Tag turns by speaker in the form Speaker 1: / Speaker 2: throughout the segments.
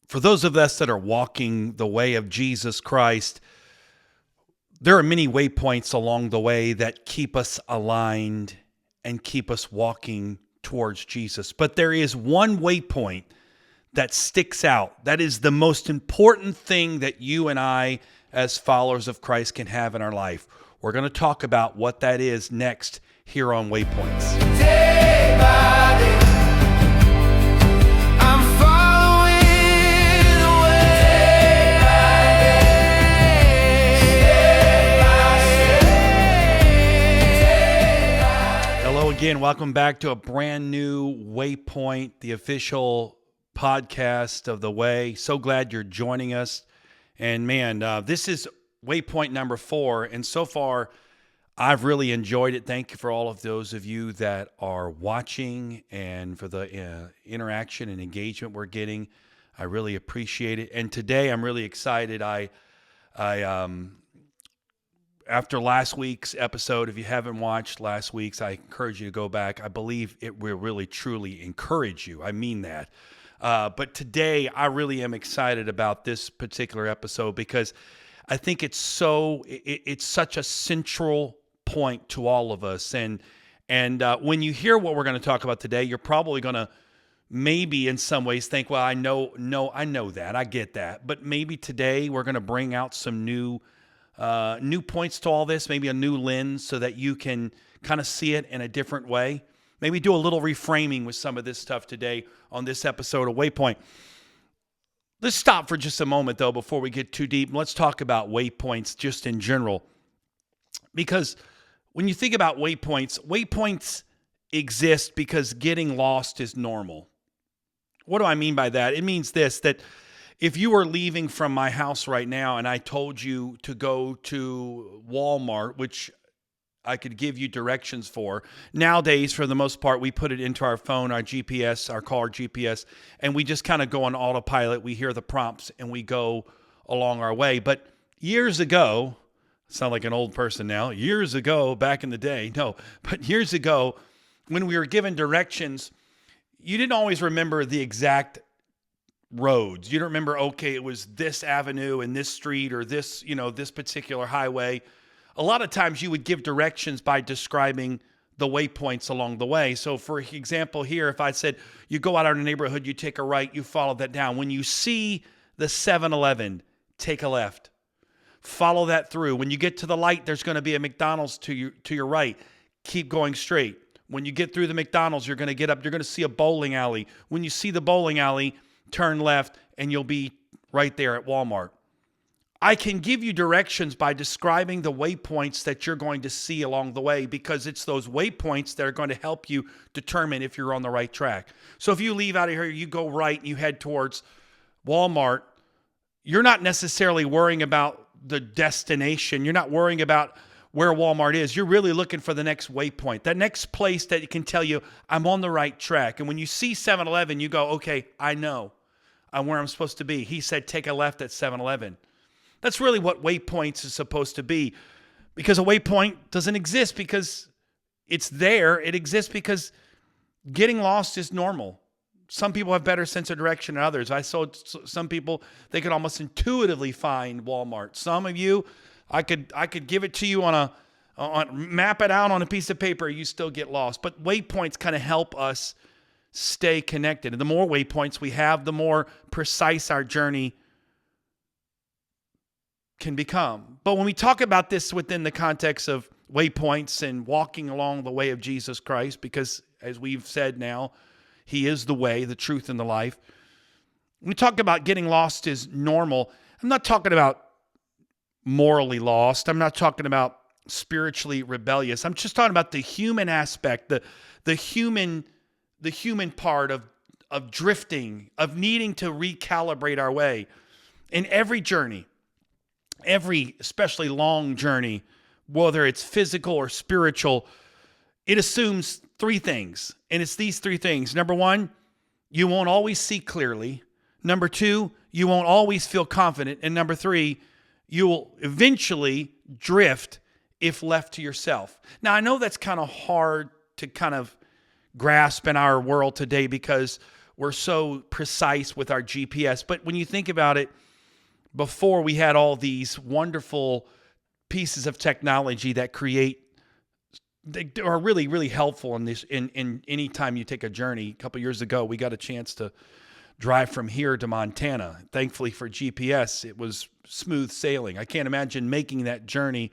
Speaker 1: For those of us that are walking the way of Jesus Christ, there are many waypoints along the way that keep us aligned and keep us walking towards Jesus. But there is one waypoint that sticks out. That is the most important thing that you and I, as followers of Christ, can have in our life. We're going to talk about what that is next here on Waypoints.
Speaker 2: Day by day, I'm following the way. Day by day.
Speaker 1: Hello again. Welcome back to a brand new Waypoint, the official podcast of the Way. So glad you're joining us. And man, this is Waypoint number 4. And so far, I've really enjoyed it. Thank you for all of those of you that are watching and for the interaction and engagement we're getting. I really appreciate it. And today I'm really excited. I after last week's episode, if you haven't watched last week's, I encourage you to go back. I believe it will really, truly encourage you. I mean that. But today I really am excited about this particular episode because I think it's such a central point to all of us. And when you hear what we're going to talk about today, you're probably going to maybe in some ways think, well, I know that, I get that. But maybe today we're going to bring out some new points to all this, maybe a new lens so that you can kind of see it in a different way. Maybe do a little reframing with some of this stuff today on this episode of Waypoint. Let's stop for just a moment, though, before we get too deep. Let's talk about waypoints just in general. Because when you think about waypoints exist because getting lost is normal. What do I mean by that? It means this, that if you were leaving from my house right now and I told you to go to Walmart, which I could give you directions for. Nowadays, for the most part, we put it into our phone, our GPS, our car GPS, and we just kind of go on autopilot. We hear the prompts and we go along our way. But years ago, I sound like an old person now, years ago, back in the day, no, but years ago, when we were given directions, you didn't always remember the exact roads. You don't remember, okay, it was this avenue and this street or this, this particular highway. A lot of times you would give directions by describing the waypoints along the way. So for example, here, if I said, you go out in a neighborhood, you take a right, you follow that down. When you see the 7-Eleven, take a left. Follow that through. When you get to the light, there's going to be a McDonald's to your right. Keep going straight. When you get through the McDonald's, you're going to get up, you're going to see a bowling alley. When you see the bowling alley, turn left, and you'll be right there at Walmart. I can give you directions by describing the waypoints that you're going to see along the way because it's those waypoints that are going to help you determine if you're on the right track. So if you leave out of here, you go right and you head towards Walmart, you're not necessarily worrying about the destination. You're not worrying about where Walmart is. You're really looking for the next waypoint, that next place that can tell you I'm on the right track. And when you see 7-Eleven, you go, okay, I know I'm where I'm supposed to be. He said, take a left at 7-Eleven. That's really what waypoints is supposed to be, because a waypoint doesn't exist because it's there. It exists because getting lost is normal. Some people have better sense of direction than others. I saw some people, they could almost intuitively find Walmart. Some of you, I could give it to you map it out on a piece of paper. You still get lost. But waypoints kind of help us stay connected. And the more waypoints we have, the more precise our journey can become. But when we talk about this within the context of waypoints and walking along the way of Jesus Christ, because as we've said now, he is the way, the truth, and the life. When we talk about getting lost is normal, I'm not talking about morally lost. I'm not talking about spiritually rebellious. I'm just talking about the human aspect, the human part of drifting, of needing to recalibrate our way. In every journey, especially long journey, whether it's physical or spiritual, it assumes 3 things. And it's these 3 things. Number 1, you won't always see clearly. Number 2, you won't always feel confident. And number 3, you will eventually drift if left to yourself. Now, I know that's kind of hard to kind of grasp in our world today because we're so precise with our GPS. But when you think about it, before we had all these wonderful pieces of technology that they are really, really helpful in any time you take a journey. A couple years ago, we got a chance to drive from here to Montana. Thankfully for GPS, it was smooth sailing. I can't imagine making that journey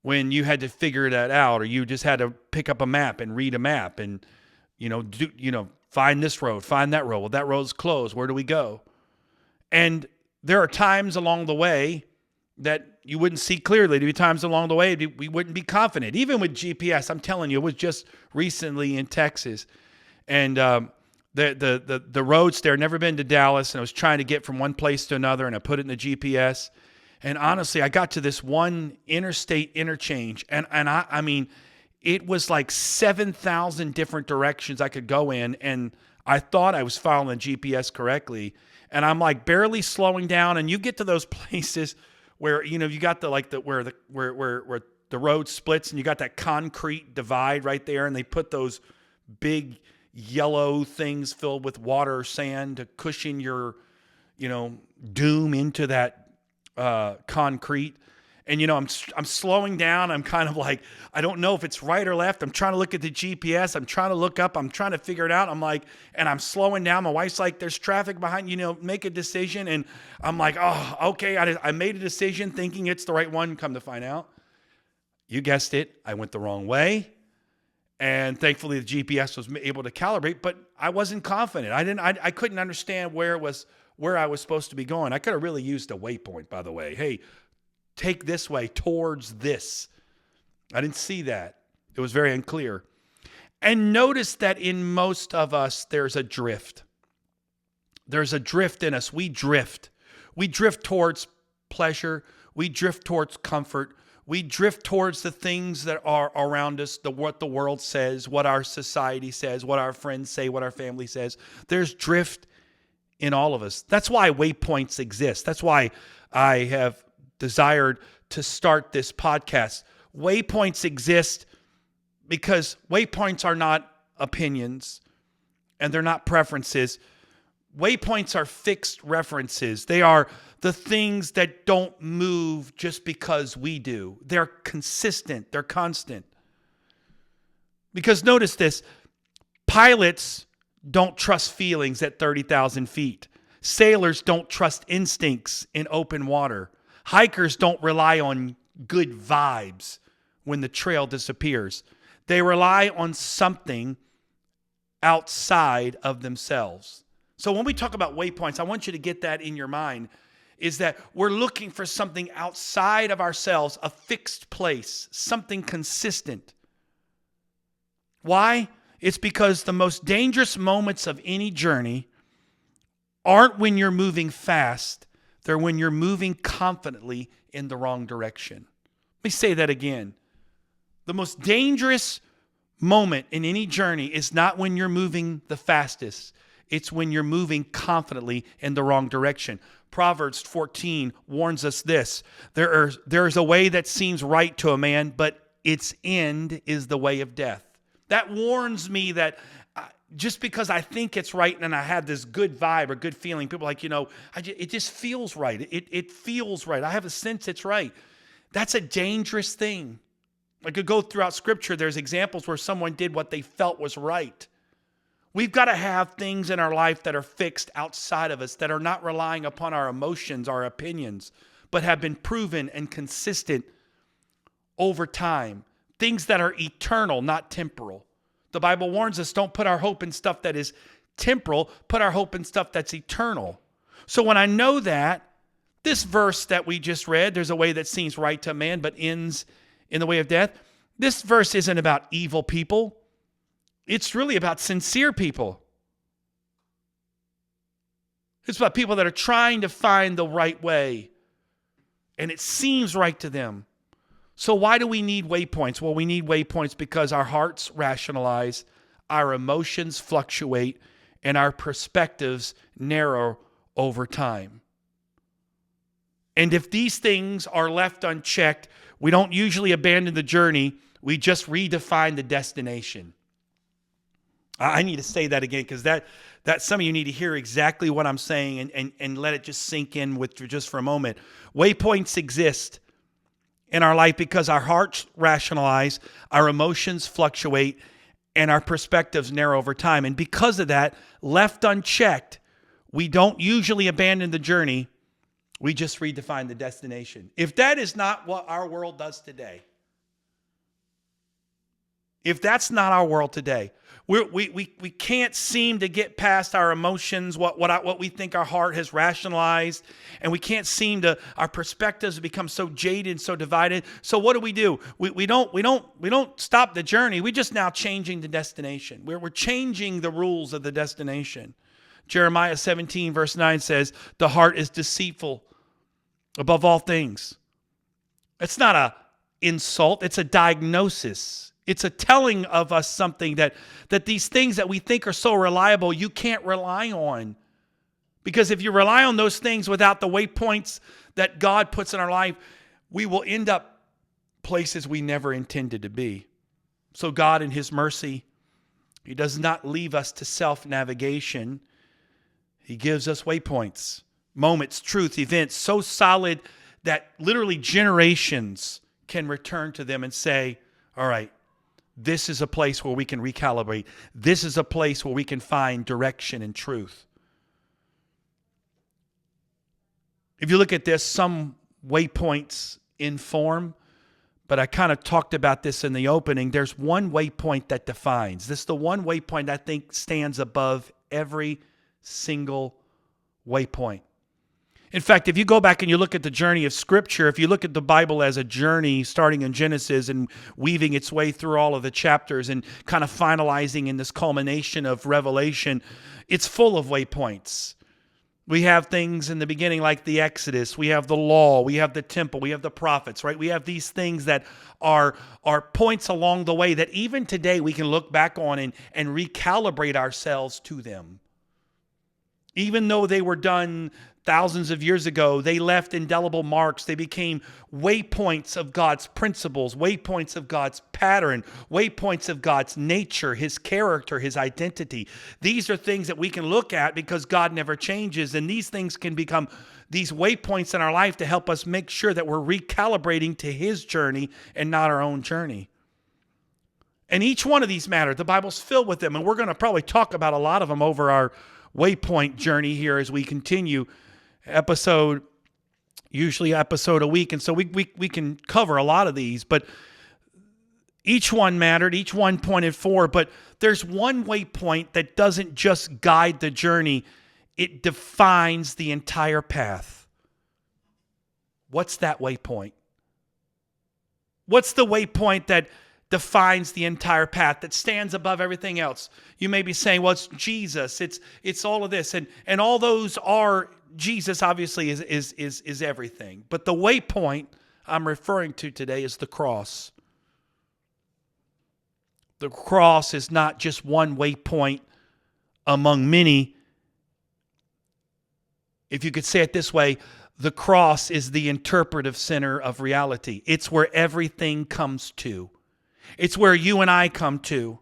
Speaker 1: when you had to figure that out, or you just had to pick up a map and read a map and, find this road, find that road. Well, that road's closed. Where do we go? And there are times along the way that you wouldn't see clearly. There'd be times along the way we wouldn't be confident. Even with GPS, I'm telling you, it was just recently in Texas. And the roads there, never been to Dallas, and I was trying to get from one place to another, and I put it in the GPS. And honestly, I got to this one interstate interchange, and I mean, it was like 7,000 different directions I could go in, and I thought I was following the GPS correctly. And I'm like barely slowing down, and you get to those places where you got where the road splits, and you got that concrete divide right there, and they put those big yellow things filled with water or sand to cushion your doom into that concrete. And I'm slowing down. I'm kind of like, I don't know if it's right or left. I'm trying to look at the GPS. I'm trying to look up. I'm trying to figure it out. I'm like, and I'm slowing down. My wife's like, there's traffic behind you, make a decision. And I'm like, oh, okay. I made a decision thinking it's the right one. Come to find out, you guessed it, I went the wrong way. And thankfully the GPS was able to calibrate, but I wasn't confident. I couldn't understand where I was supposed to be going. I could have really used a waypoint, by the way. Hey, take this way towards this. I didn't see that. It was very unclear. And notice that in most of us, there's a drift. There's a drift in us. We drift. We drift towards pleasure. We drift towards comfort. We drift towards the things that are around us, what the world says, what our society says, what our friends say, what our family says. There's drift in all of us. That's why Waypoints exist. That's why I have desired to start this podcast. Waypoints exist because waypoints are not opinions and they're not preferences. Waypoints are fixed references. They are the things that don't move just because we do. They're consistent. They're constant. Because notice this, pilots don't trust feelings at 30,000 feet. Sailors don't trust instincts in open water. Hikers don't rely on good vibes when the trail disappears. They rely on something outside of themselves. So when we talk about waypoints, I want you to get that in your mind, is that we're looking for something outside of ourselves, a fixed place, something consistent. Why? It's because the most dangerous moments of any journey aren't when you're moving fast. They're when you're moving confidently in the wrong direction. Let me say that again. The most dangerous moment in any journey is not when you're moving the fastest. It's when you're moving confidently in the wrong direction. Proverbs 14 warns us this. There is a way that seems right to a man, but its end is the way of death. That warns me that just because I think it's right and I have this good vibe or good feeling, people are like, it just feels right. It feels right. I have a sense it's right. That's a dangerous thing. I could go throughout Scripture. There's examples where someone did what they felt was right. We've got to have things in our life that are fixed outside of us, that are not relying upon our emotions, our opinions, but have been proven and consistent over time. Things that are eternal, not temporal. The Bible warns us, don't put our hope in stuff that is temporal, put our hope in stuff that's eternal. So when I know that, this verse that we just read, there's a way that seems right to man, but ends in the way of death. This verse isn't about evil people. It's really about sincere people. It's about people that are trying to find the right way, and it seems right to them. So why do we need waypoints? Well, we need waypoints because our hearts rationalize, our emotions fluctuate, and our perspectives narrow over time. And if these things are left unchecked, we don't usually abandon the journey. We just redefine the destination. I need to say that again because that some of you need to hear exactly what I'm saying and let it just sink in with just for a moment. Waypoints exist in our life because our hearts rationalize, our emotions fluctuate, and our perspectives narrow over time. And because of that, left unchecked, we don't usually abandon the journey. We just redefine the destination. If that is not what our world does today, if that's not our world today, we can't seem to get past our emotions, what we think our heart has rationalized, and we can't seem to, our perspectives become so jaded and so divided. So what do? We don't stop the journey. We just now changing the destination. We're changing the rules of the destination. Jeremiah 17 verse 9 says, the heart is deceitful above all things. It's not an insult, it's a diagnosis. It's a telling of us something that these things that we think are so reliable, you can't rely on. Because if you rely on those things without the waypoints that God puts in our life, we will end up places we never intended to be. So God in his mercy, he does not leave us to self-navigation. He gives us waypoints, moments, truth, events so solid that literally generations can return to them and say, all right, this is a place where we can recalibrate. This is a place where we can find direction and truth. If you look at this, some waypoints inform, but I kind of talked about this in the opening. There's one waypoint that defines. This is the one waypoint I think stands above every single waypoint. In fact, if you go back and you look at the journey of Scripture, if you look at the Bible as a journey starting in Genesis and weaving its way through all of the chapters and kind of finalizing in this culmination of Revelation, it's full of waypoints. We have things in the beginning like the Exodus, we have the law, we have the temple, we have the prophets, right? We have these things that are points along the way that even today we can look back on and recalibrate ourselves to them. Even though they were done thousands of years ago, they left indelible marks. They became waypoints of God's principles, waypoints of God's pattern, waypoints of God's nature, his character, his identity. These are things that we can look at because God never changes. And these things can become these waypoints in our life to help us make sure that we're recalibrating to his journey and not our own journey. And each one of these matter. The Bible's filled with them. And we're going to probably talk about a lot of them over our waypoint journey here as we continue usually episode a week. And so we can cover a lot of these, but each one mattered, each one pointed forward. But there's one waypoint that doesn't just guide the journey, it defines the entire path. What's that waypoint? What's the waypoint that defines the entire path, that stands above everything else? You may be saying, well, it's Jesus, it's all of this, and all those are. Jesus obviously is everything. But the waypoint I'm referring to today is the cross. The cross is not just one waypoint among many. If you could say it this way, the cross is the interpretive center of reality. It's where everything comes to. It's where you and I come to.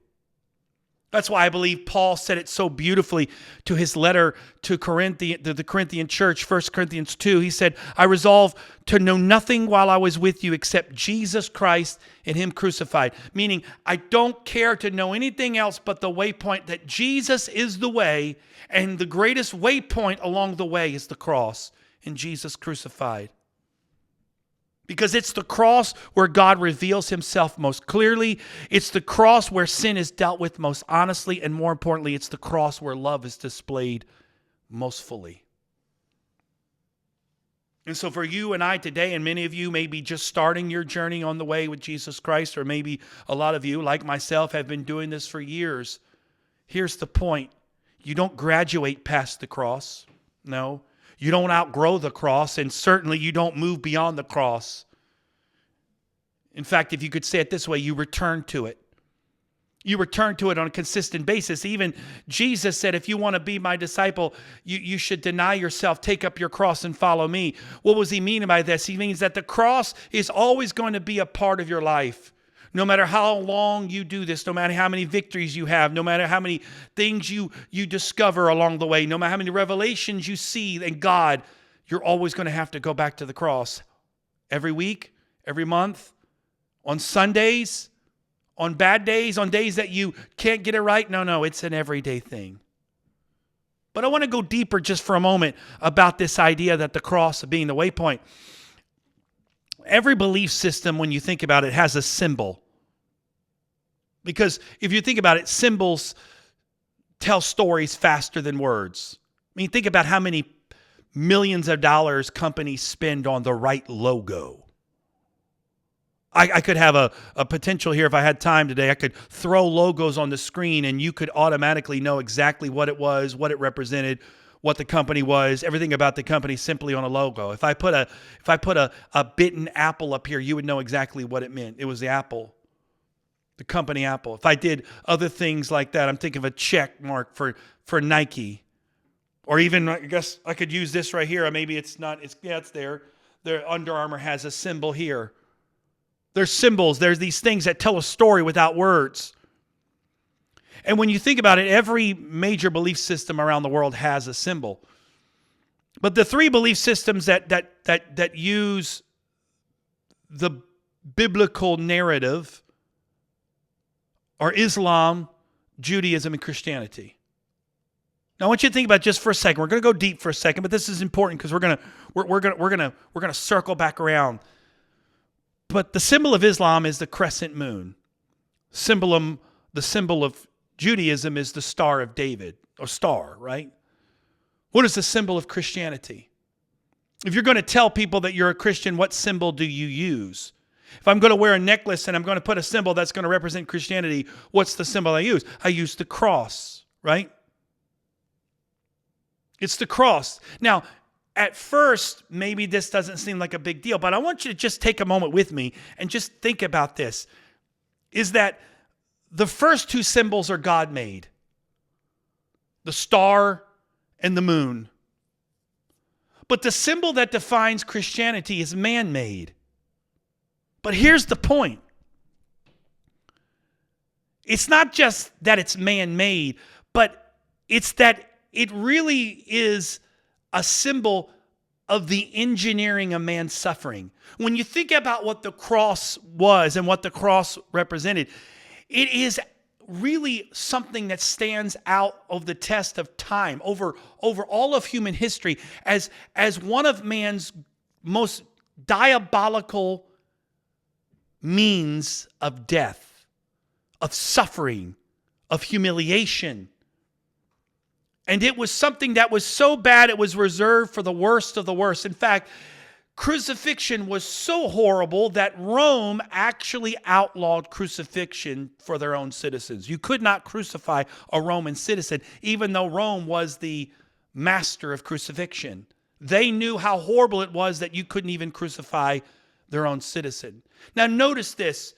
Speaker 1: That's why I believe Paul said it so beautifully to his letter to the Corinthian church, 1 Corinthians 2. He said, I resolved to know nothing while I was with you except Jesus Christ and him crucified. Meaning, I don't care to know anything else but the waypoint that Jesus is the way, and the greatest waypoint along the way is the cross and Jesus crucified. Because it's the cross where God reveals himself most clearly. It's the cross where sin is dealt with most honestly. And more importantly, it's the cross where love is displayed most fully. And so for you and I today, and many of you may be just starting your journey on the way with Jesus Christ, or maybe a lot of you, like myself, have been doing this for years. Here's the point. You don't graduate past the cross. No. You don't outgrow the cross, and certainly you don't move beyond the cross. In fact, if you could say it this way, you return to it. You return to it on a consistent basis. Even Jesus said, if you want to be my disciple, you should deny yourself, take up your cross and follow me. What was he meaning by this? He means that the cross is always going to be a part of your life. No matter how long you do this, no matter how many victories you have, no matter how many things you discover along the way, no matter how many revelations you see in God, you're always going to have to go back to the cross. Every week, every month, on Sundays, on bad days, on days that you can't get it right. No, it's an everyday thing. But I want to go deeper just for a moment about this idea that the cross being the waypoint. Every belief system, when you think about it, has a symbol. Because if you think about it, symbols tell stories faster than words. I mean, think about how many millions of dollars companies spend on the right logo. I could have a potential here if I had time today. I could throw logos on the screen and you could automatically know exactly what it was, what it represented, what the company was, everything about the company simply on a logo. If I put a bitten apple up here, you would know exactly what it meant. It was the apple, the company Apple. If I did other things like that, I'm thinking of a check mark for Nike. Or even, I guess I could use this right here. Maybe it's not, it's there. The Under Armour has a symbol here. There's symbols. There's these things that tell a story without words. And when you think about it, every major belief system around the world has a symbol. But the three belief systems that use the biblical narrative are Islam, Judaism, and Christianity. Now, I want you to think about it just for a second. We're going to go deep for a second, but this is important because we're going to circle back around. But the symbol of Islam is the crescent moon. The symbol of Judaism is the Star of David, or star, right? What is the symbol of Christianity? If you're going to tell people that you're a Christian, what symbol do you use? If I'm going to wear a necklace and I'm going to put a symbol that's going to represent Christianity, what's the symbol I use? I use the cross, right? It's the cross. Now, at first, maybe this doesn't seem like a big deal, but I want you to just take a moment with me and just think about this. Is that the first two symbols are God-made. The star and the moon. But the symbol that defines Christianity is man-made. But here's the point. It's not just that it's man-made, but it's that it really is a symbol of the engineering of man's suffering. When you think about what the cross was and what the cross represented, it is really something that stands out of the test of time over all of human history as one of man's most diabolical means of death, of suffering, of humiliation. And it was something that was so bad, it was reserved for the worst of the worst. In fact, crucifixion was so horrible that Rome actually outlawed crucifixion for their own citizens. You could not crucify a Roman citizen, even though Rome was the master of crucifixion. They knew how horrible it was that you couldn't even crucify their own citizen. Now notice this,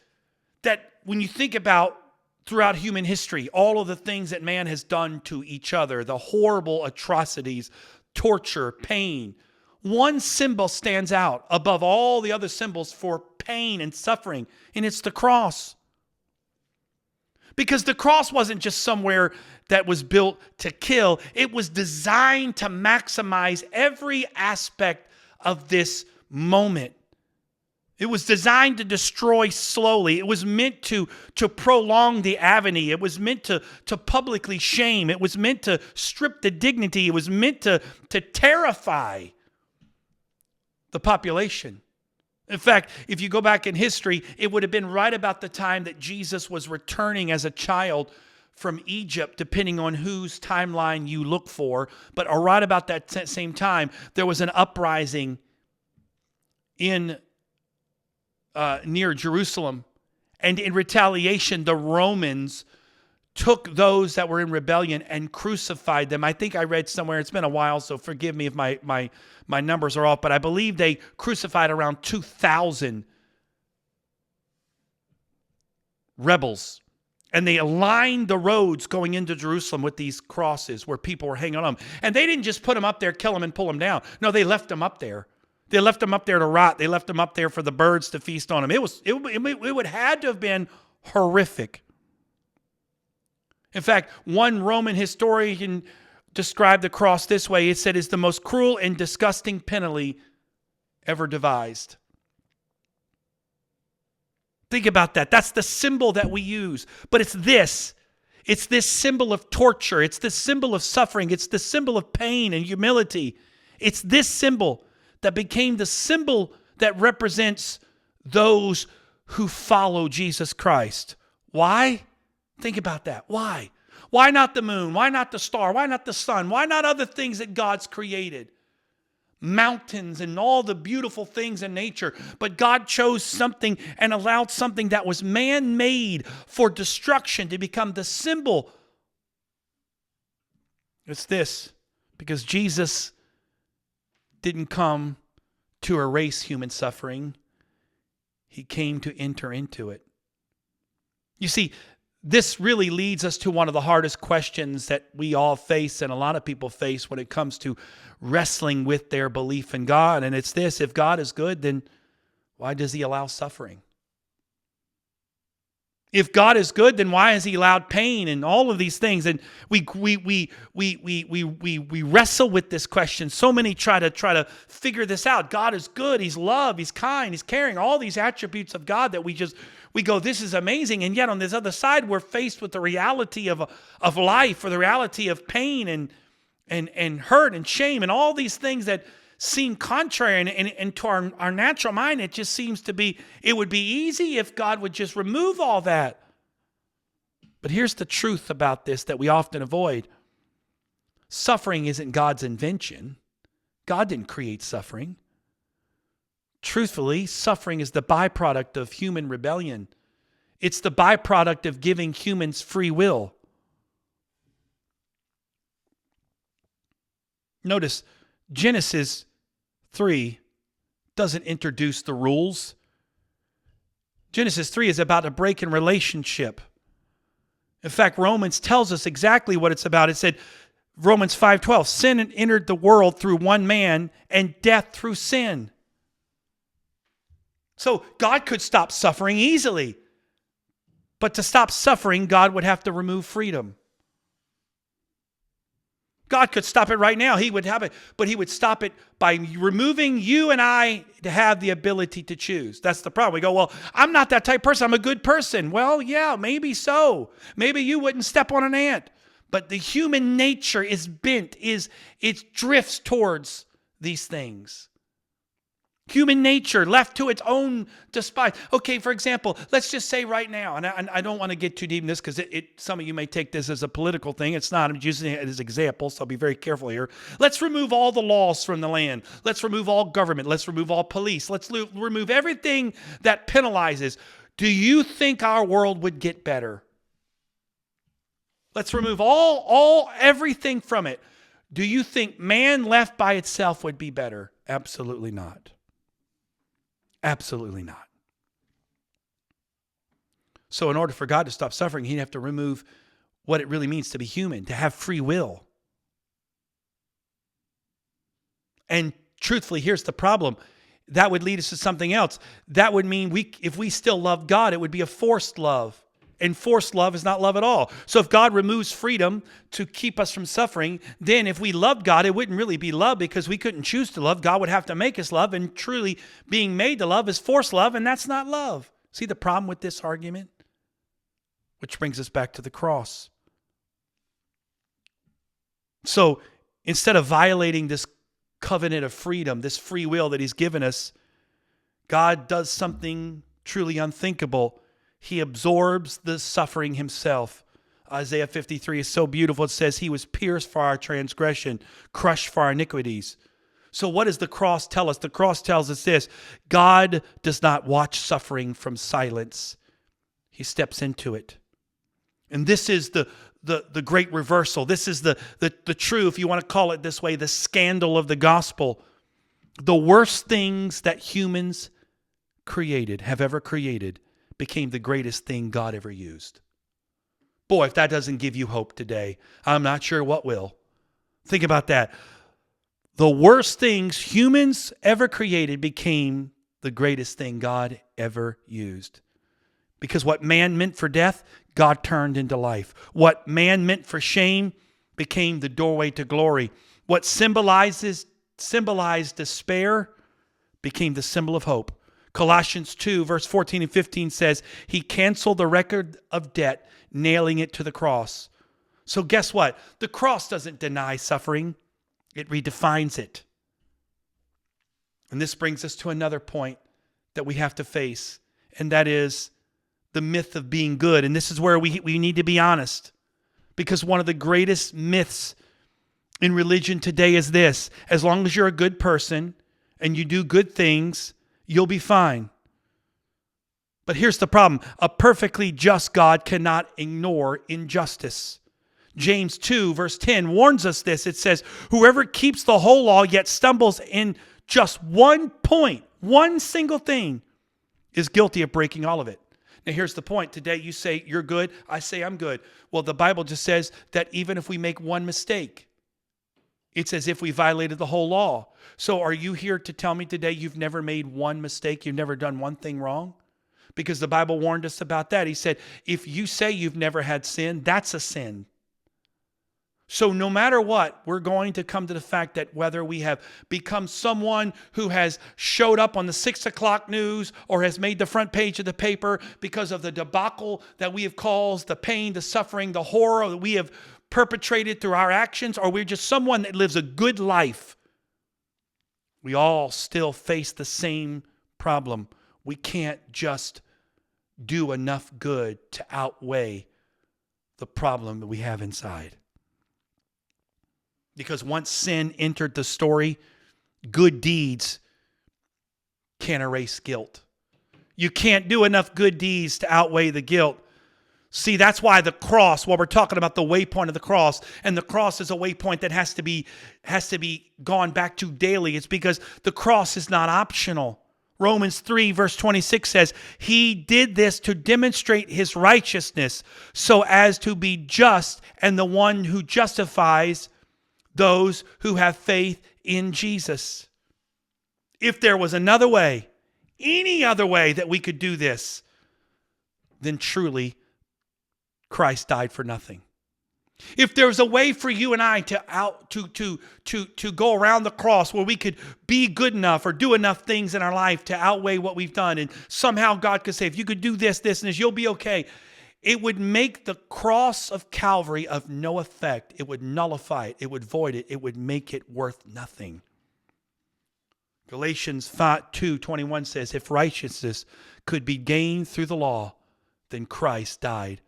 Speaker 1: that when you think about throughout human history, all of the things that man has done to each other, the horrible atrocities, torture, pain, one symbol stands out above all the other symbols for pain and suffering, and it's the cross. Because the cross wasn't just somewhere that was built to kill. It was designed to maximize every aspect of this moment. It was designed to destroy slowly. It was meant to prolong the agony. It was meant to publicly shame. It was meant to strip the dignity. It was meant to terrify the population. In fact, if you go back in history, it would have been right about the time that Jesus was returning as a child from Egypt, depending on whose timeline you look for. But right about that same time, there was an uprising in near Jerusalem. And in retaliation, the Romans took those that were in rebellion and crucified them. I think I read somewhere, it's been a while, so forgive me if my numbers are off, but I believe they crucified around 2,000 rebels. And they aligned the roads going into Jerusalem with these crosses where people were hanging on them. And they didn't just put them up there, kill them, and pull them down. No, they left them up there They left him up there to rot. They left him up there for the birds to feast on him. It would had to have been horrific. In fact, one Roman historian described the cross this way. It said, it's the most cruel and disgusting penalty ever devised. Think about that. That's the symbol that we use. But it's this. It's this symbol of torture. It's this symbol of suffering. It's the symbol of pain and humility. It's this symbol that became the symbol that represents those who follow Jesus Christ. Why? Think about that. Why? Why not the moon? Why not the star? Why not the sun? Why not other things that God's created? Mountains and all the beautiful things in nature. But God chose something and allowed something that was man-made for destruction to become the symbol. It's this. Because Jesus didn't come to erase human suffering. He came to enter into it. You see, this really leads us to one of the hardest questions that we all face and a lot of people face when it comes to wrestling with their belief in God. And it's this: if God is good, then why does he allow suffering? If God is good, then why has he allowed pain and all of these things? And we wrestle with this question. So many try to figure this out. God is good. He's love. He's kind. He's caring. All these attributes of God that we go, this is amazing. And yet on this other side, we're faced with the reality of life, or the reality of pain and hurt and shame and all these things that seem contrary, and to our natural mind, it just seems to be, it would be easy if God would just remove all that. But here's the truth about this that we often avoid. Suffering isn't God's invention. God didn't create suffering. Truthfully, suffering is the byproduct of human rebellion. It's the byproduct of giving humans free will. Notice, Genesis 3 doesn't introduce the rules. Genesis 3 is about a break in relationship. In fact, Romans tells us exactly what it's about. It said, Romans 5:12, sin entered the world through one man, and death through sin. So God could stop suffering easily. But to stop suffering, God would have to remove freedom. God could stop it right now. He would have it, but he would stop it by removing you and I to have the ability to choose. That's the problem. We go, well, I'm not that type of person. I'm a good person. Well, yeah, maybe so. Maybe you wouldn't step on an ant. But the human nature is bent, it drifts towards these things. Human nature left to its own despise. Okay, for example, let's just say right now, and I don't want to get too deep in this because some of you may take this as a political thing. It's not. I'm using it as examples, so I'll be very careful here. Let's remove all the laws from the land. Let's remove all government. Let's remove all police. Let's remove everything that penalizes. Do you think our world would get better? Let's remove everything from it. Do you think man left by itself would be better? Absolutely not. Absolutely not. So in order for God to stop suffering, he'd have to remove what it really means to be human, to have free will. And truthfully, here's the problem. That would lead us to something else. That would mean if we still love God, it would be a forced love. And forced love is not love at all. So if God removes freedom to keep us from suffering, then if we loved God, it wouldn't really be love because we couldn't choose to love. God would have to make us love, and truly being made to love is forced love, and that's not love. See the problem with this argument? Which brings us back to the cross. So instead of violating this covenant of freedom, this free will that he's given us, God does something truly unthinkable. He absorbs the suffering himself. Isaiah 53 is so beautiful. It says he was pierced for our transgression, crushed for our iniquities. So what does the cross tell us? The cross tells us this: God does not watch suffering from silence. He steps into it. And this is the great reversal. This is the true, if you want to call it this way, the scandal of the gospel. The worst things that humans have ever created, became the greatest thing God ever used. Boy, if that doesn't give you hope today, I'm not sure what will. Think about that. the worst things humans ever created became the greatest thing God ever used. Because what man meant for death, God turned into life. What man meant for shame became the doorway to glory. What symbolized despair became the symbol of hope. Colossians 2, verse 14 and 15 says, he canceled the record of debt, nailing it to the cross. So guess what? The cross doesn't deny suffering. It redefines it. And this brings us to another point that we have to face, and that is the myth of being good. And this is where we need to be honest, because one of the greatest myths in religion today is this: as long as you're a good person and you do good things, you'll be fine. But here's the problem. A perfectly just God cannot ignore injustice. James 2, verse 10 warns us this. It says, whoever keeps the whole law yet stumbles in just one point, one single thing, is guilty of breaking all of it. Now here's the point. Today you say you're good. I say I'm good. Well, the Bible just says that even if we make one mistake, it's as if we violated the whole law. So are you here to tell me today you've never made one mistake? You've never done one thing wrong? Because the Bible warned us about that. He said, if you say you've never had sin, that's a sin. So no matter what, we're going to come to the fact that whether we have become someone who has showed up on the 6 o'clock news or has made the front page of the paper because of the debacle that we have caused, the pain, the suffering, the horror that we have perpetrated through our actions, or we're just someone that lives a good life, we all still face the same problem. We can't just do enough good to outweigh the problem that we have inside. Because once sin entered the story, good deeds can't erase guilt. You can't do enough good deeds to outweigh the guilt. See, that's why the cross, while we're talking about the waypoint of the cross, and the cross is a waypoint that has to be gone back to daily. It's because the cross is not optional. Romans 3 verse 26 says, he did this to demonstrate his righteousness so as to be just and the one who justifies those who have faith in Jesus. If there was another way, any other way that we could do this, then truly Christ died for nothing. If there was a way for you and I to go around the cross where we could be good enough or do enough things in our life to outweigh what we've done, and somehow God could say, if you could do this, this, and this, you'll be okay. It would make the cross of Calvary of no effect. It would nullify it. It would void it. It would make it worth nothing. Galatians 2:21 says, if righteousness could be gained through the law, then Christ died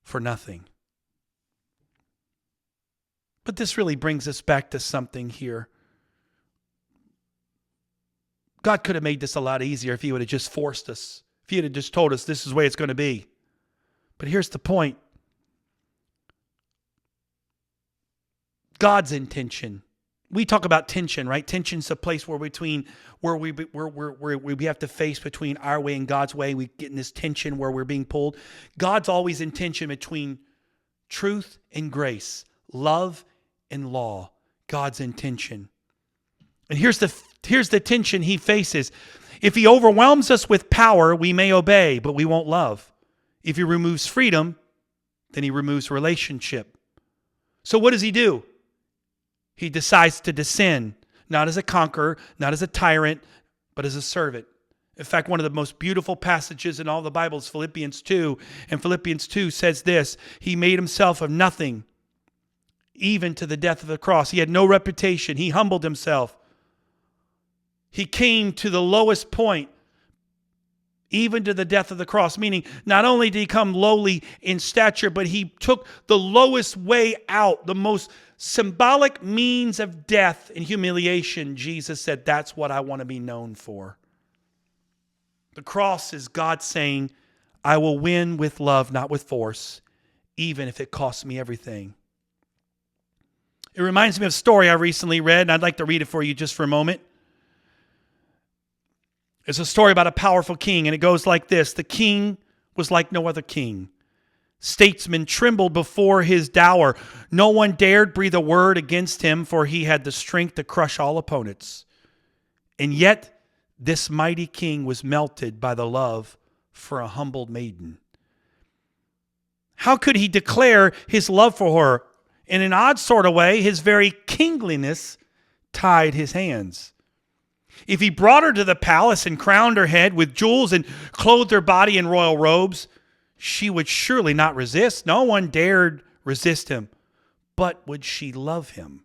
Speaker 1: for nothing. But this really brings us back to something here. God could have made this a lot easier if he would have just forced us. If he had just told us this is the way it's going to be. But here's the point. God's intention. We talk about tension, right? Tension's a place where we have to face between our way and God's way. We get in this tension where we're being pulled. God's always in tension between truth and grace, love and law. God's intention. And here's the tension he faces. If he overwhelms us with power, we may obey, but we won't love. If he removes freedom, then he removes relationship. So what does he do? He decides to descend, not as a conqueror, not as a tyrant, but as a servant. In fact, one of the most beautiful passages in all the Bible is Philippians 2. And Philippians 2 says this, he made himself of nothing, even to the death of the cross. He had no reputation. He humbled himself. He came to the lowest point, even to the death of the cross, meaning not only did he come lowly in stature, but he took the lowest way out, the most symbolic means of death and humiliation. Jesus said, that's what I want to be known for. The cross is God saying, I will win with love, not with force, even if it costs me everything. It reminds me of a story I recently read, and I'd like to read it for you just for a moment. It's a story about a powerful king, and it goes like this. The king was like no other king. Statesmen trembled before his dower. No one dared breathe a word against him, for he had the strength to crush all opponents. And yet this mighty king was melted by the love for a humbled maiden. How could he declare his love for her? In an odd sort of way, his very kingliness tied his hands. If he brought her to the palace and crowned her head with jewels and clothed her body in royal robes, she would surely not resist. No one dared resist him. But would she love him?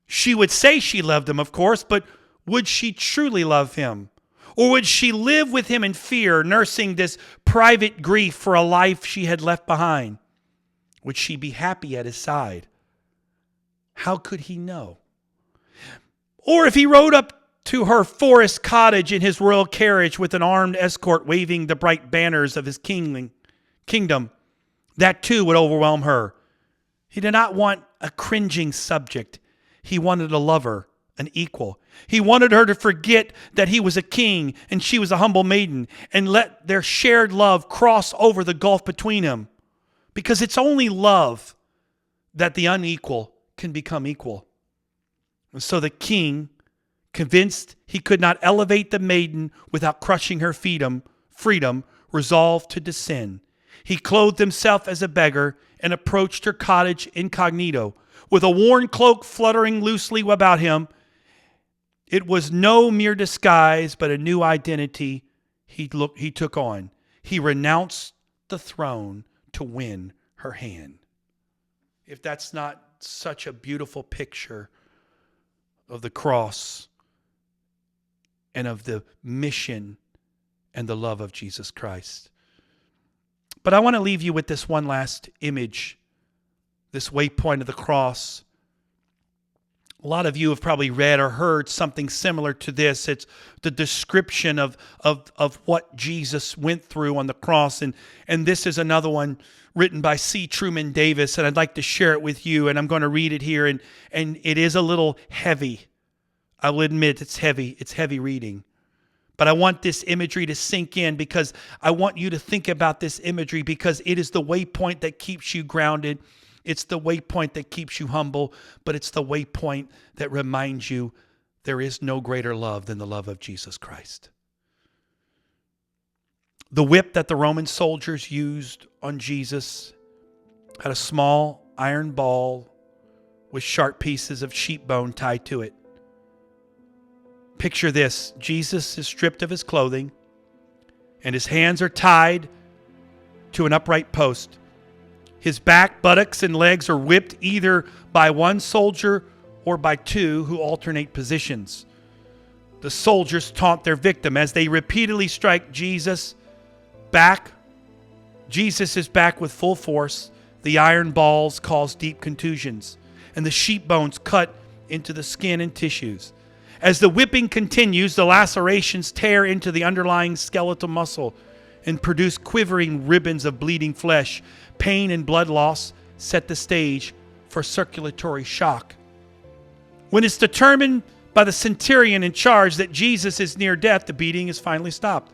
Speaker 1: She would say she loved him, of course, but would she truly love him? Or would she live with him in fear, nursing this private grief for a life she had left behind? Would she be happy at his side? How could he know? Or if he rode up to her forest cottage in his royal carriage with an armed escort waving the bright banners of his kingdom, that too would overwhelm her. He did not want a cringing subject. He wanted a lover, an equal. He wanted her to forget that he was a king and she was a humble maiden, and let their shared love cross over the gulf between them. Because it's only love that the unequal can become equal. And so the king, convinced he could not elevate the maiden without crushing her freedom, resolved to descend. He clothed himself as a beggar and approached her cottage incognito, with a worn cloak fluttering loosely about him. It was no mere disguise, but a new identity he took on. He renounced the throne to win her hand. If that's not such a beautiful picture of the cross and of the mission and the love of Jesus Christ. But I want to leave you with this one last image, this waypoint of the cross. A lot of you have probably read or heard something similar to this. It's the description of what Jesus went through on the cross. And this is another one written by C. Truman Davis, and I'd like to share it with you. And I'm going to read it here. And it is a little heavy. I will admit it's heavy. It's heavy reading. But I want this imagery to sink in, because I want you to think about this imagery, because it is the waypoint that keeps you grounded. It's the waypoint that keeps you humble, but it's the waypoint that reminds you there is no greater love than the love of Jesus Christ. The whip that the Roman soldiers used on Jesus had a small iron ball with sharp pieces of sheep bone tied to it. Picture this. Jesus is stripped of his clothing, and his hands are tied to an upright post. His back, buttocks, and legs are whipped either by one soldier or by two who alternate positions. The soldiers taunt their victim as they repeatedly strike Jesus back. Jesus is back with full force. The iron balls cause deep contusions, and the sheep bones cut into the skin and tissues. As the whipping continues, the lacerations tear into the underlying skeletal muscle and produce quivering ribbons of bleeding flesh. Pain and blood loss set the stage for circulatory shock. When it's determined by the centurion in charge that Jesus is near death, the beating is finally stopped.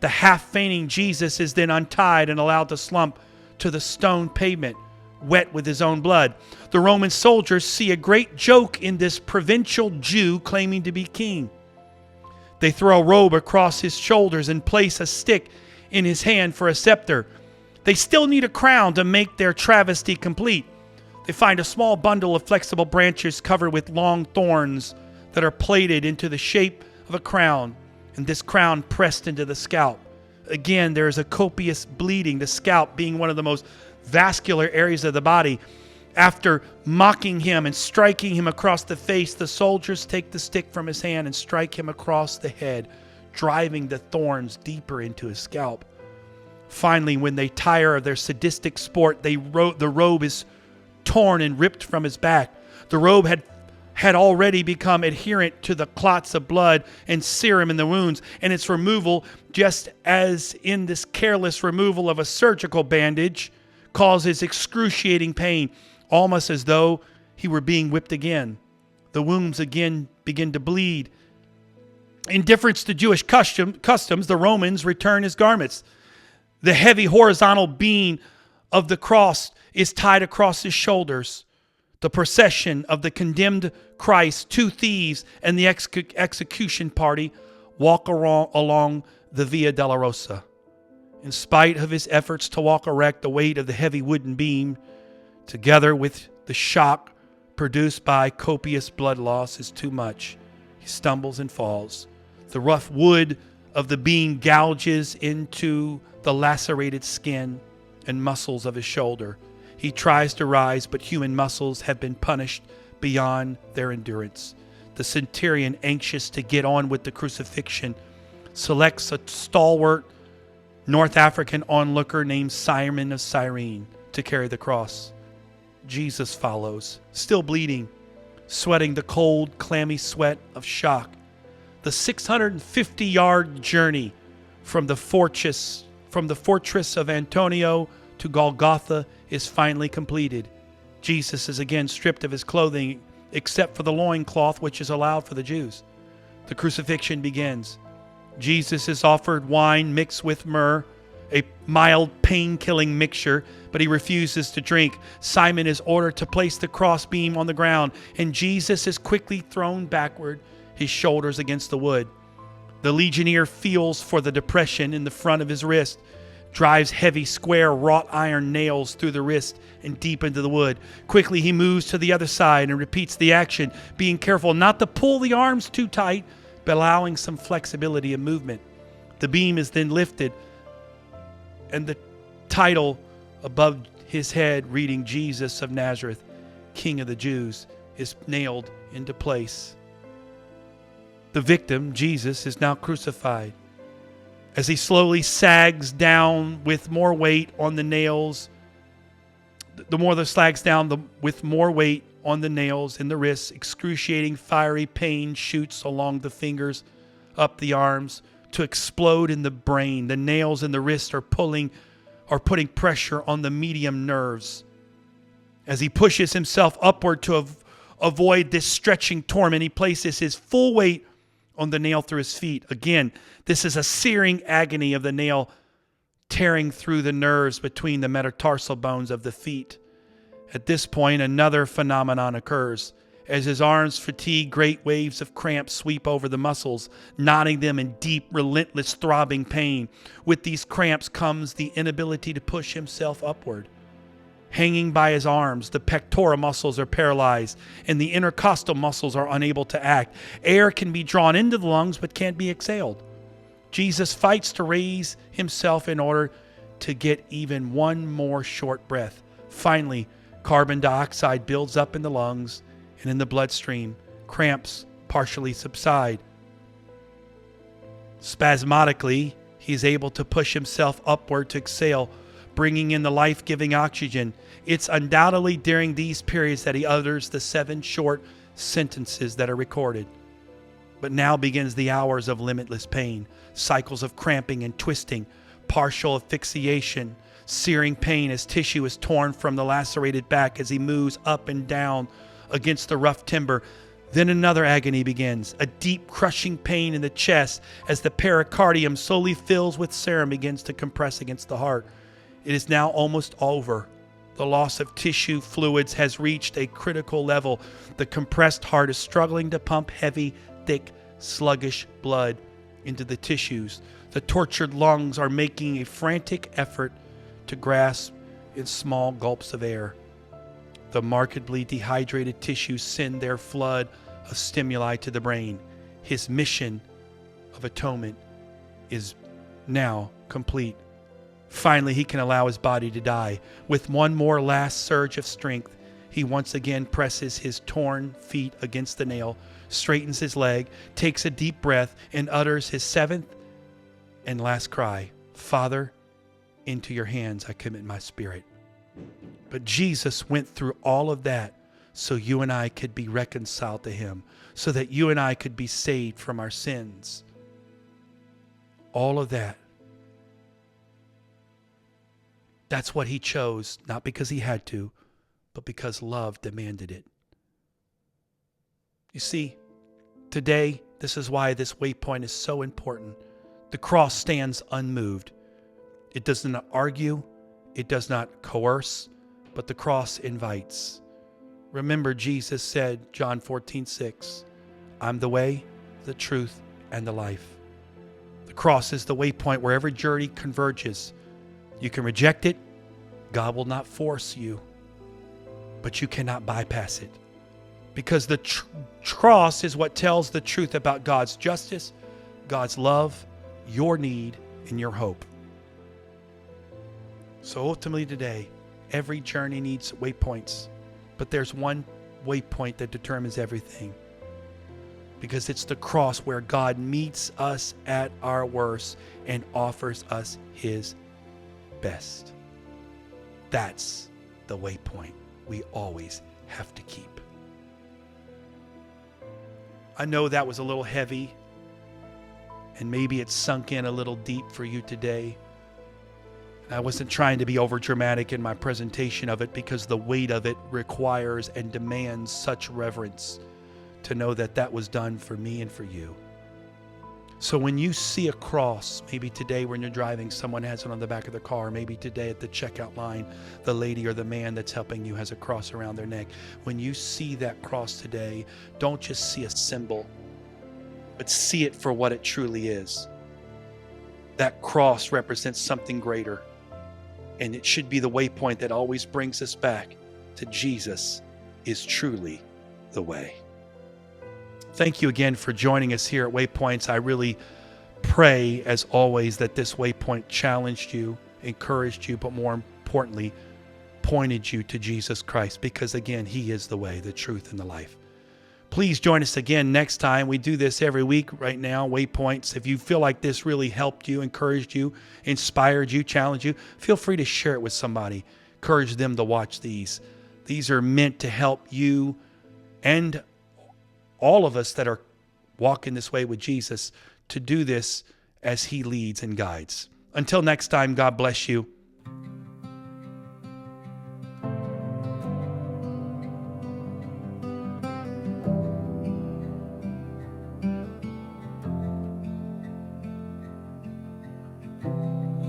Speaker 1: The half-fainting Jesus is then untied and allowed to slump to the stone pavement, wet with his own blood. The Roman soldiers see a great joke in this provincial Jew claiming to be king. They throw a robe across his shoulders and place a stick in his hand for a scepter. They still need a crown to make their travesty complete. They find a small bundle of flexible branches covered with long thorns that are plaited into the shape of a crown, and this crown pressed into the scalp. Again, there is a copious bleeding, the scalp being one of the most vascular areas of the body. After mocking him and striking him across the face, the soldiers take the stick from his hand and strike him across the head, driving the thorns deeper into his scalp. Finally, when they tire of their sadistic sport, the robe is torn and ripped from his back. The robe had already become adherent to the clots of blood and serum in the wounds, and its removal, just as in this careless removal of a surgical bandage, causes excruciating pain, almost as though he were being whipped again. The wounds again begin to bleed. In deference to Jewish customs, the Romans return his garments. The heavy horizontal beam of the cross is tied across his shoulders. The procession of the condemned Christ, two thieves, and the execution party walk along the Via Dolorosa. In spite of his efforts to walk erect, the weight of the heavy wooden beam, together with the shock produced by copious blood loss, is too much. He stumbles and falls. The rough wood of the beam gouges into the lacerated skin and muscles of his shoulder. He tries to rise, but human muscles have been punished beyond their endurance. The centurion, anxious to get on with the crucifixion, selects a stalwart North African onlooker named Simon of Cyrene to carry the cross. Jesus follows, still bleeding, sweating the cold, clammy sweat of shock. The 650-yard journey from the fortress of Antonio to Golgotha is finally completed. Jesus is again stripped of his clothing, except for the loincloth which is allowed for the Jews. The crucifixion begins. Jesus is offered wine mixed with myrrh, a mild pain-killing mixture, but he refuses to drink. Simon is ordered to place the crossbeam on the ground, and Jesus is quickly thrown backward, his shoulders against the wood. The legionnaire feels for the depression in the front of his wrist, drives heavy square wrought iron nails through the wrist and deep into the wood. Quickly he moves to the other side and repeats the action, being careful not to pull the arms too tight, but allowing some flexibility and movement. The beam is then lifted, and the title above his head reading Jesus of Nazareth, King of the Jews, is nailed into place. The victim, Jesus, is now crucified. As he slowly sags down with more weight on the nails, with more weight on the nails in the wrists, excruciating fiery pain shoots along the fingers, up the arms, to explode in the brain. The nails in the wrist are putting pressure on the medium nerves. As he pushes himself upward to avoid this stretching torment, he places his full weight on the nail through his feet. Again, this is a searing agony of the nail tearing through the nerves between the metatarsal bones of the feet. At this point, another phenomenon occurs. As his arms fatigue, great waves of cramps sweep over the muscles, knotting them in deep, relentless, throbbing pain. With these cramps comes the inability to push himself upward. Hanging by his arms, the pectoral muscles are paralyzed, and the intercostal muscles are unable to act. Air can be drawn into the lungs, but can't be exhaled. Jesus fights to raise himself in order to get even one more short breath. Finally, carbon dioxide builds up in the lungs and in the bloodstream. Cramps partially subside. Spasmodically, he is able to push himself upward to exhale, bringing in the life-giving oxygen. It's undoubtedly during these periods that he utters the 7 short sentences that are recorded. But now begins the hours of limitless pain, cycles of cramping and twisting, partial asphyxiation, searing pain as tissue is torn from the lacerated back as he moves up and down against the rough timber. Then another agony begins, a deep crushing pain in the chest as the pericardium slowly fills with serum begins to compress against the heart. It is now almost over. The loss of tissue fluids has reached a critical level. The compressed heart is struggling to pump heavy, thick, sluggish blood into the tissues. The tortured lungs are making a frantic effort to grasp in small gulps of air. The markedly dehydrated tissues send their flood of stimuli to the brain. His mission of atonement is now complete. Finally, he can allow his body to die. With one more last surge of strength, he once again presses his torn feet against the nail, straightens his leg, takes a deep breath, and utters his 7th and last cry, "Father, into your hands I commit my spirit." But Jesus went through all of that so you and I could be reconciled to him, so that you and I could be saved from our sins. All of that. That's what he chose, not because he had to, but because love demanded it. You see, today, this is why this waypoint is so important. The cross stands unmoved. It does not argue. It does not coerce, but the cross invites. Remember, Jesus said, John 14:6, I'm the way, the truth, and the life. The cross is the waypoint where every journey converges. You can reject it. God will not force you, but you cannot bypass it. Because the cross is what tells the truth about God's justice, God's love, your need, and your hope. So ultimately today, every journey needs waypoints, but there's one waypoint that determines everything. Because it's the cross where God meets us at our worst and offers us his best. That's the waypoint we always have to keep. I know that was a little heavy, and maybe it sunk in a little deep for you today. I wasn't trying to be over dramatic in my presentation of it, because the weight of it requires and demands such reverence to know that that was done for me and for you. So when you see a cross, maybe today when you're driving, someone has it on the back of their car. Maybe today at the checkout line, the lady or the man that's helping you has a cross around their neck. When you see that cross today, don't just see a symbol, but see it for what it truly is. That cross represents something greater, and it should be the waypoint that always brings us back to Jesus is truly the way. Thank you again for joining us here at Waypoints. I really pray, as always, that this waypoint challenged you, encouraged you, but more importantly, pointed you to Jesus Christ, because again, he is the way, the truth, and the life. Please join us again next time. We do this every week right now, Waypoints. If you feel like this really helped you, encouraged you, inspired you, challenged you, feel free to share it with somebody. Encourage them to watch these. These are meant to help you and all of us that are walking this way with Jesus to do this as he leads and guides. Until next time, God bless you.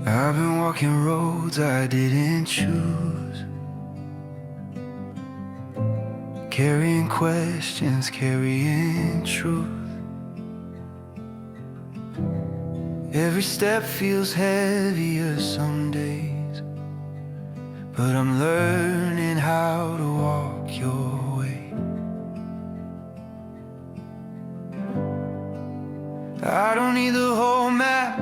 Speaker 2: I've been walking roads I didn't choose, carrying questions, carrying truth. Every step feels heavier some days, but I'm learning how to walk your way. I don't need the whole map,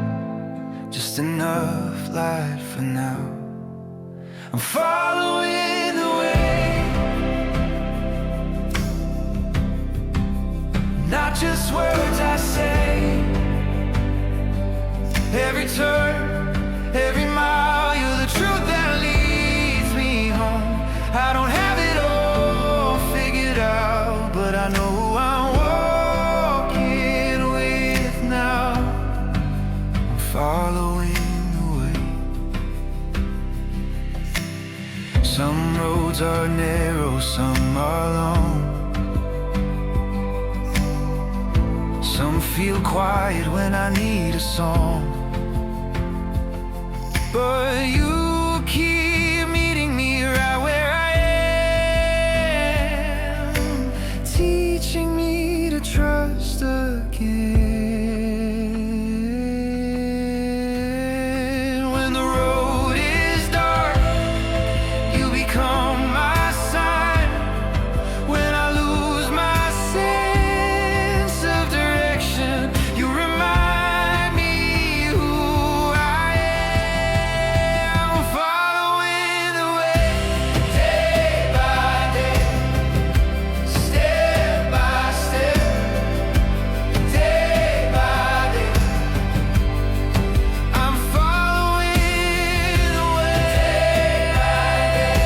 Speaker 2: just enough light for now. I'm following the way, not just words I say. Every turn, every mile, you're the truth that leads me home. I don't have it all figured out, but I know who I'm walking with now. I'm following the way. Some roads are narrow, some are long. Some feel quiet when I need a song. But you keep meeting me right where I am, teaching me to trust again. When the road is dark, you become my sign. When I lose my sense of direction, you remind me who I am. Following the way, day by day, step by step, day by day. I'm following the way, day by day,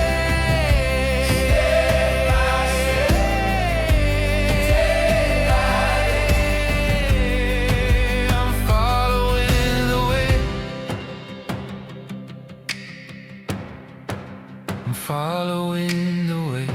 Speaker 2: step by step, day by day. I'm following the way. I'm following the way.